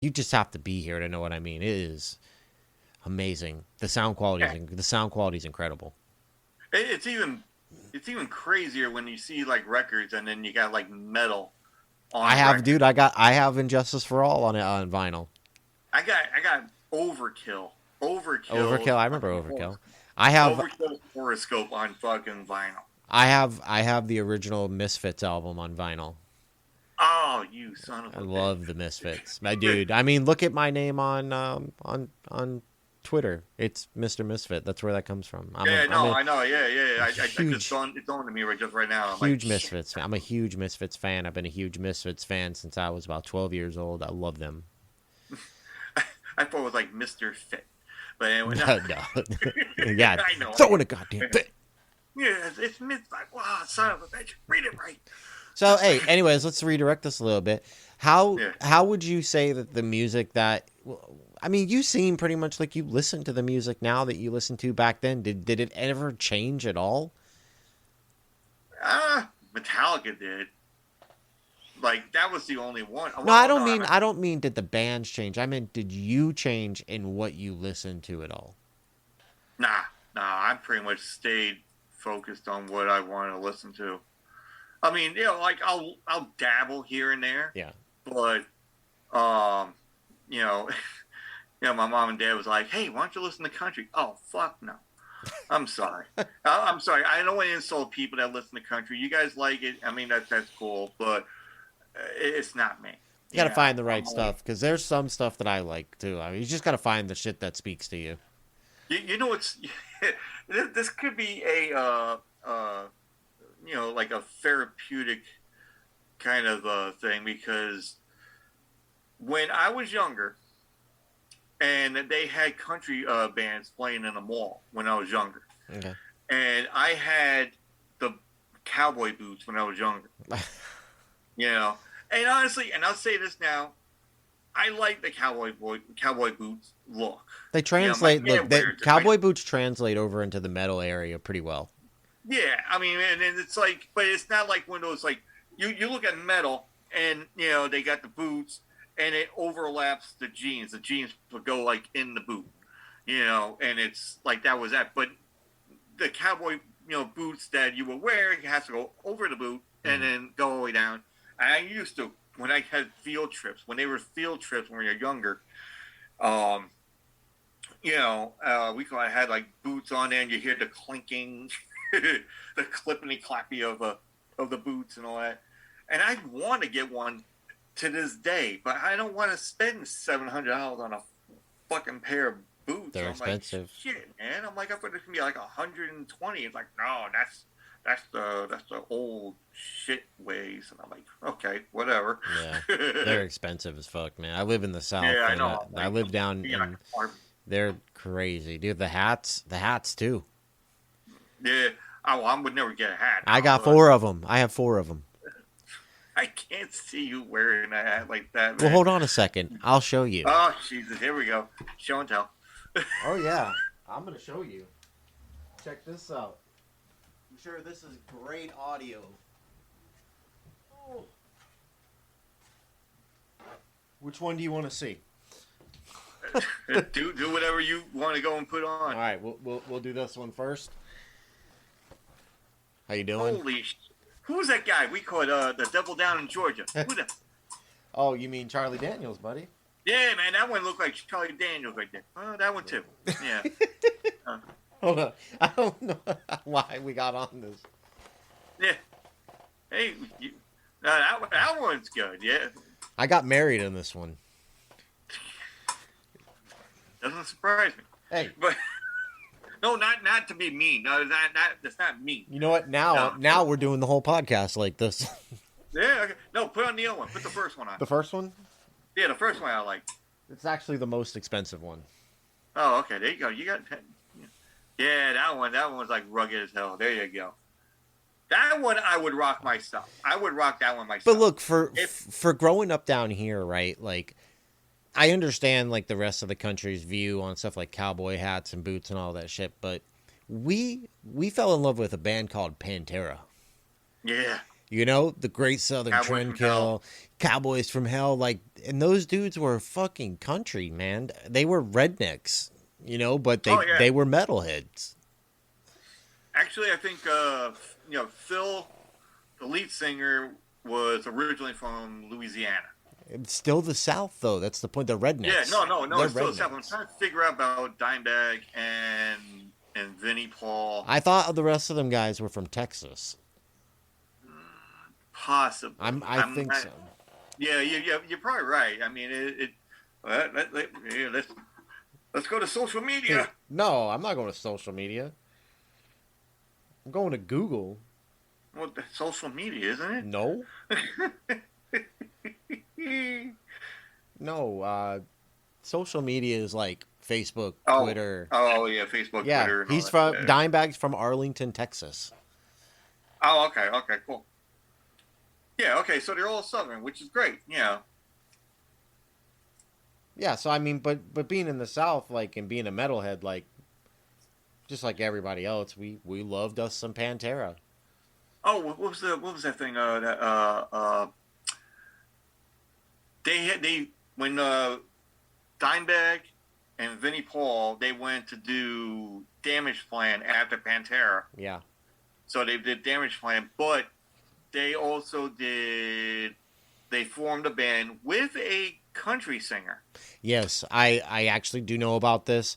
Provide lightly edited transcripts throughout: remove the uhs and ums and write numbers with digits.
You just have to be here to know what I mean. It is amazing. The sound quality Yeah. is incredible. It's even crazier when you see like records and then you got like metal I on have, record. dude. I have Injustice for All on vinyl. I got Overkill. Overkill. Overkill's I remember fucking Overkill. horoscope. I have Overkill's horoscope on fucking vinyl. I have the original Misfits album on vinyl. Oh, you son of I a love bitch. the Misfits, my dude. I mean, look at my name on Twitter. It's Mr. Misfit. That's where that comes from. Yeah, I'm no, a I know. Yeah, yeah. I just huge it's dawned to me just right now. I'm like, huge shit. Misfits fan. I'm a huge Misfits fan. I've been a huge Misfits fan since I was about 12 years old. I love them. I thought it was like Mr. Fit. But anyway, no. No, yeah, I know. throw in a goddamn fit. Yeah, it's like, wow, son of a bitch. Read it right. So hey, anyways, let's redirect this a little bit. How Yeah. how would you say that the music that I mean, you seem pretty much like you listen to the music now that you listened to back then. Did it ever change at all? Metallica did. Like that was the only one. No, I Well, don't no, mean I don't mean did the bands change. I meant did you change in what you listen to at all? nah, nah. I pretty much stayed focused on what I wanted to listen to. I mean, like I'll dabble here and there, Yeah. but um, you know, my mom and dad was like, "Hey, why don't you listen to country?" Oh, fuck no. I'm sorry. I'm sorry. I don't want to insult people that listen to country. You guys like it. I mean, that's cool, but it's not me. You got to find the I'm right only. stuff because there's some stuff that I like too. I mean, you just got to find the shit that speaks to you. You know, it's this could be a like a therapeutic kind of thing because when I was younger, and they had country bands playing in the mall when I was younger, Okay. and I had the cowboy boots when I was younger. You know, and honestly, and I'll say this now, I like the cowboy boots look. They My translate. dad Look, wears it. cowboy boots translate over into the metal area pretty well. Yeah, I mean, and it's like, but it's not like one of those like you look at metal and they got the boots and it overlaps the jeans. The jeans will go like in the boot, and it's like that was that. But the cowboy boots that you would wear, it has to go over the boot and Mm. then go all the way down. And I used to when I had field trips when they were field trips when we were younger. Um, I had like boots on there, and you hear the clinking, the clippity clappy of the boots and all that. And I want to get one to this day, but I don't want to spend $700 on a fucking pair of boots. They're I'm like, expensive. shit, man. I'm like, I thought it's gonna be like 120. It's like, no, that's the old shit ways. And I'm like, okay, whatever. Yeah, they're expensive as fuck, man. I live in the south, Yeah, I and know. I Like, live down, being like and a they're crazy, dude. The hats too. yeah. I would never get a hat I now, got but four of them. I have four of them. I can't see you wearing a hat like that, Well, man. hold on a second. I'll show you. Oh, Jesus. Here we go. Show and tell. Oh yeah, I'm gonna show you. Check this out. I'm sure this is great audio. Oh. Which one do you want to see? do whatever you want to go and put All on. right, we'll do this one first. How you doing? Holy who's that guy? We call it the devil down in Georgia. Who the Oh, you mean Charlie Daniels, buddy? Yeah, man, that one looked like Charlie Daniels right there. Oh, that one too. Yeah. Hold on. I don't know why we got on this. Yeah. Hey, that one's good, yeah. I got married in this one. Doesn't surprise me. Hey, But no, not to be mean. No, that's not mean. you know what? No. Now we're doing the whole podcast like this. Yeah, okay. No, put on the other one. Put the first one on. The first one? Yeah, the first one I like. It's actually the most expensive one. Oh, okay. There you go. You got that. Yeah, that one. That one was like rugged as hell. There you go. That one I would rock myself. I would rock that one myself. But look, If for growing up down here, right? Like I understand like the rest of the country's view on stuff like cowboy hats and boots and all that shit, but we fell in love with a band called Pantera. yeah, You know, the Great Southern Trendkill, Cowboys from Hell, like, and those dudes were fucking country, man. They were rednecks, you know, but they were metalheads. Actually, I think Phil, the lead singer, was originally from Louisiana. It's still the South, though. That's the point. They're rednecks. Yeah, no, They're it's still the South. I'm trying to figure out about Dimebag and Vinnie Paul. I thought the rest of them guys were from Texas. Possibly. I think so. Yeah, you're probably right. I mean, let's go to social media. No, I'm not going to social media. I'm going to Google. Well, social media, isn't it? No. No, social media is like Facebook, Twitter. Oh, yeah, Facebook, yeah, Twitter. He's from Dimebag's from Arlington, Texas. Oh, okay, cool. Yeah, okay, so they're all Southern, which is great, yeah. Yeah, so I mean, but being in the South, like, and being a metalhead, like, just like everybody else, we loved us some Pantera. Oh, what was that thing? When Dimebag and Vinnie Paul, they went to do Damage Plan after Pantera. Yeah. So they did Damage Plan, but they also they formed a band with a country singer. Yes, I actually do know about this.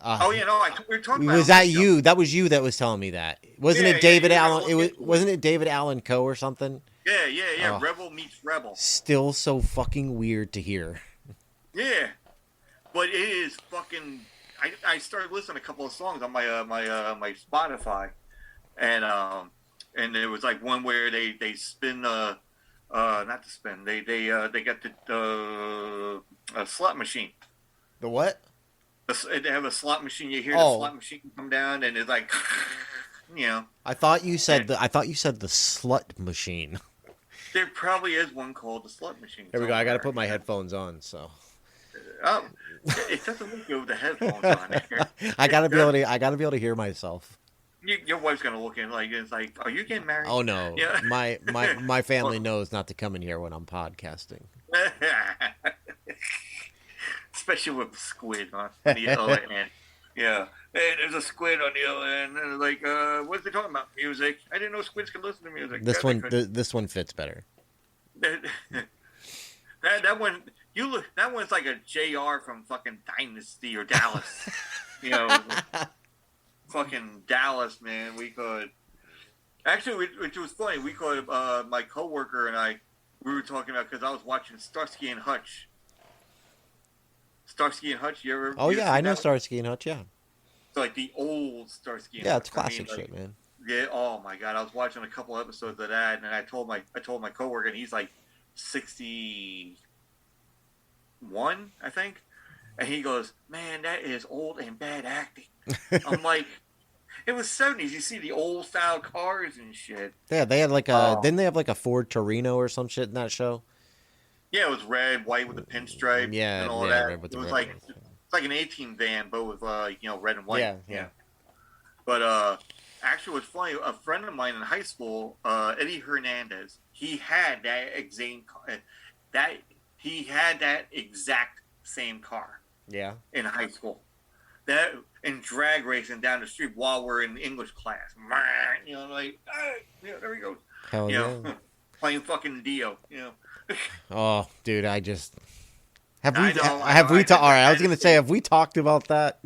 We were talking about. Was that you? That was you that was telling me that. Wasn't it David Allen? Wasn't it David Allen Coe or something? Yeah. Oh. Rebel meets Rebel. Still so fucking weird to hear. Yeah, but it is fucking. I started listening to a couple of songs on my my Spotify, and there was like one where they spin not the spin. They got the slot machine. The what? They have a slot machine. You hear the slot machine come down, and it's like, you know. I thought you said the slut machine. There probably is one called the slut machine. There we go. I got to put my headphones on, so. Oh, it doesn't look good with the headphones on. I gotta be able to hear myself. Your wife's gonna look in it's like, are you getting married? Oh no, yeah. my family knows not to come in here when I'm podcasting. Especially with the squid on the other end. Yeah. Hey, there's a squid on the other end. And like, what's they talking about? Music. I didn't know squids could listen to music. This one fits better. That one, that one's like a JR from fucking Dynasty or Dallas. You know, fucking Dallas, man. We could actually, which was funny. We could, my coworker and I, we were talking about because I was watching Starsky and Hutch. Starsky and Hutch, you ever? Oh yeah, I know Starsky and Hutch. Yeah. So like the old Starsky and Hutch. Yeah, Hutch. it's classic shit, man. Yeah. Oh my god, I was watching a couple episodes of that, and I told my coworker, and he's like 61, I think, and he goes, "Man, that is old and bad acting." I'm like, it was 70s. You see the old style cars and shit. Yeah, they had like a. Didn't they have like a Ford Torino or some shit in that show? Yeah, it was red, white with a pinstripe. Yeah, and all that. It was like it's like an 18 van, but with red and white. Yeah. But actually, what's funny? A friend of mine in high school, Eddie Hernandez, he had that exact same car. Yeah. In high school, that in drag racing down the street while we're in English class. You know, like, there we go. Hell yeah. Playing fucking Dio. You know. Oh, dude, I just have we talked? All right, I was gonna say, have we talked about that?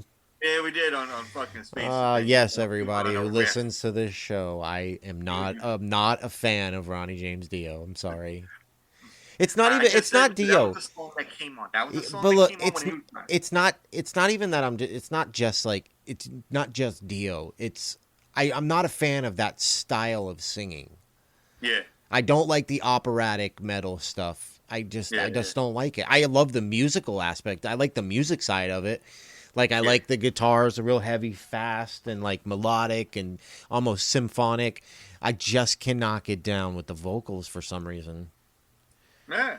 Yeah, we did on fucking Space. Yes, everybody who listens to this show, I am not a fan of Ronnie James Dio. I'm sorry. It's not even. It's not Dio. That was the song that came on. That was the song but look, that came on when he was it's not. It's not even that I'm. It's not just like. It's not just Dio. It's. I'm not a fan of that style of singing. Yeah. I don't like the operatic metal stuff. I just don't like it. I love the musical aspect. I like the music side of it. Like I like the guitars, are real heavy, fast, and like melodic and almost symphonic. I just cannot get down with the vocals for some reason. Yeah.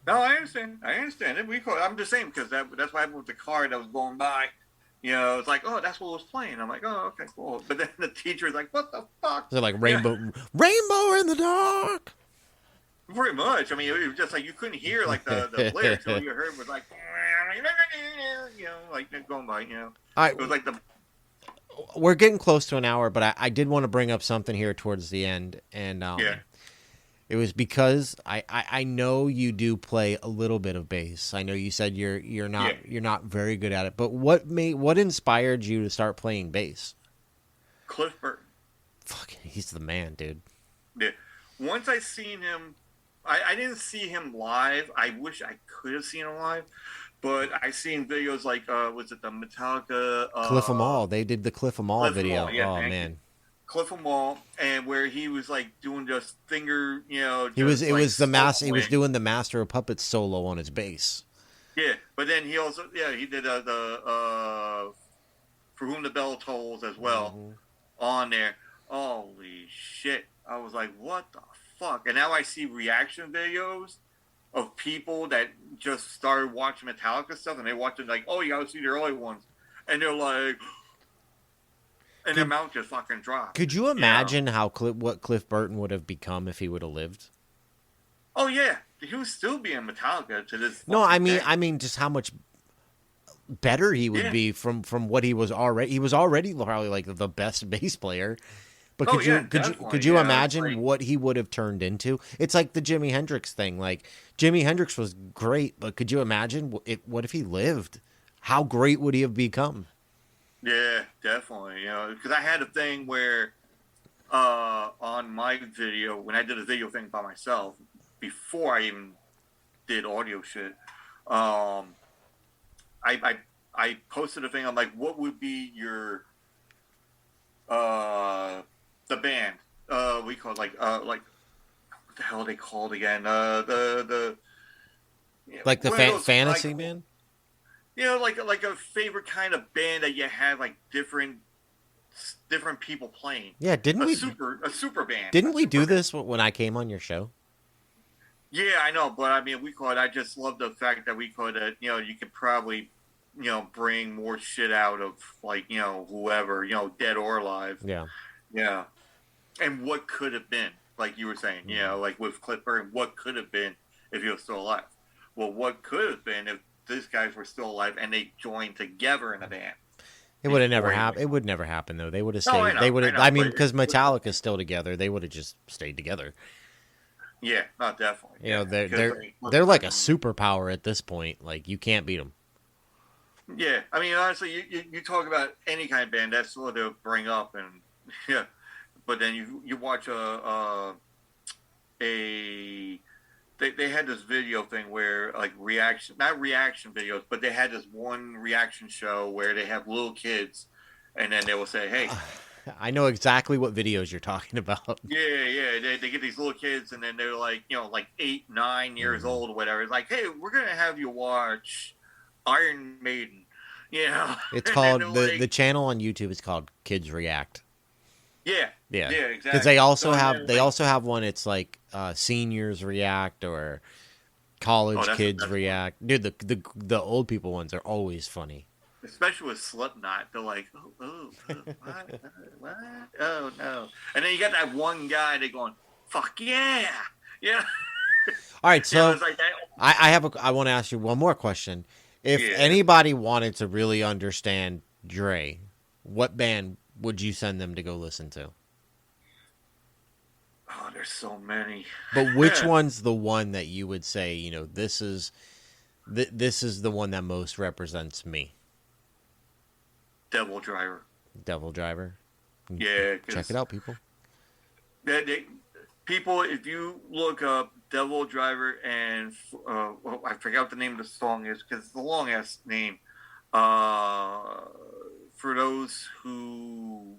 No, I understand. it. I'm just saying because that's what happened with the car that was going by. You know, it's like, oh, that's what was playing. I'm like, oh, okay, cool. But then the teacher's like, what the fuck? They're like Yeah, rainbow in the dark. pretty much. I mean, it was just like you couldn't hear like the lyrics. All you heard was like, you know, like going by. You know, All right, it was like the we're getting close to an hour, but I did want to bring up something here towards the end, and yeah. it was because I know you do play a little bit of bass. I know you said you're not very good at it, but what inspired you to start playing bass? Cliff Burton. Fuck, he's the man, dude. Yeah. Once I seen him, I didn't see him live. I wish I could have seen him live, but I seen videos like was it the Metallica Cliff 'Em All. They did the Cliff 'Em All Cliff 'Em video. All, yeah, Oh thank man. you. Cliff 'Em All, and where he was like doing just finger, you know, He was just, it like, was the master. He was soloing. doing the Master of Puppets solo on his bass. Yeah, but then he also he did the For Whom the Bell Tolls as well on there. Holy shit! I was like, what the fuck? And now I see reaction videos of people that just started watching Metallica stuff, and they watch it like, oh, you gotta see the early ones, and they're like, and their mouth just fucking dropped. Could you imagine what Cliff Burton would have become if he would have lived? Oh yeah, he would still be in Metallica to this. No, I day. mean, just how much better he would be from what he was already. He was already probably like the best bass player. But could you imagine like, what he would have turned into? It's like the Jimi Hendrix thing. Like Jimi Hendrix was great, but could you imagine what if he lived? How great would he have become? Yeah, definitely. You know, because I had a thing where on my video, when I did a video thing by myself, before I even did audio shit, I posted a thing. I'm like, what would be your the band? We call it like what the hell are they called again? The Like the fantasy like, man. You know, like a favorite kind of band that you have like different people playing. Yeah, didn't we? A super band. Didn't we do this when I came on your show? Yeah, I know, but I mean, we could. I just love the fact that we could. You know, you could probably, you know, bring more shit out of like, you know, whoever, you know, dead or alive. Yeah. Yeah. And what could have been, like you were saying, you know, like with Cliff Burton, what could have been if he was still alive? Well, what could have been if these guys were still alive and they joined together in a band? It would have never happened. It would never happen though. They would have stayed. I know, they would have. I know, I mean, but- because Metallica's still together, they would have just stayed together. Yeah, not definitely. You know, Because, they're I mean, they're like a superpower at this point. Like you can't beat them. Yeah, I mean, honestly, you talk about any kind of band, that's what they'll bring up, and yeah. But then you watch they had this video thing where like not reaction videos, but they had this one reaction show where they have little kids, and then they will say, hey. I know exactly what videos you're talking about. Yeah. They get these little kids, and then they're like, you know, like 8, 9 years old or whatever. It's like, hey, we're gonna have you watch Iron Maiden. You know, It's called the channel on YouTube is called Kids React. Yeah, exactly. Because they also So, have one. It's like seniors react or college kids react. Dude, the old people ones are always funny. Especially with Slipknot, they're like, what? Oh no! And then you got that one guy that going, fuck yeah, yeah. All right, so it's like that. I want to ask you one more question. If anybody wanted to really understand Dre, what band would you send them to go listen to? Oh, there's so many. But which one's the one that you would say, you know, this is the one that most represents me? Devil Driver. Devil Driver. Yeah. Check it out, people. People, if you look up Devil Driver and I forgot what the name of the song is because it's a long ass name. For those who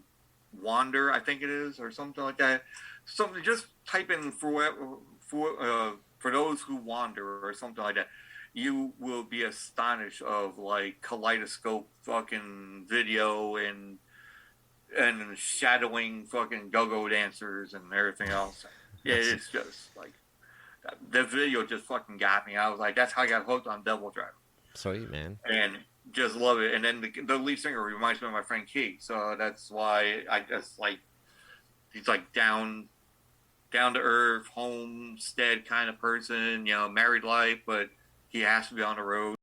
wander, I think it is, or something like that. Something, just type in for those who wander or something like that. You will be astonished of like kaleidoscope fucking video and shadowing fucking go-go dancers and everything else. Yeah, it's just like the video just fucking got me. I was like, that's how I got hooked on Devil Driver. Sweet, man. And just love it. And then the lead singer reminds me of my friend Keith, so that's why I just like he's like down to earth, homestead kind of person, you know, married life, but he has to be on the road.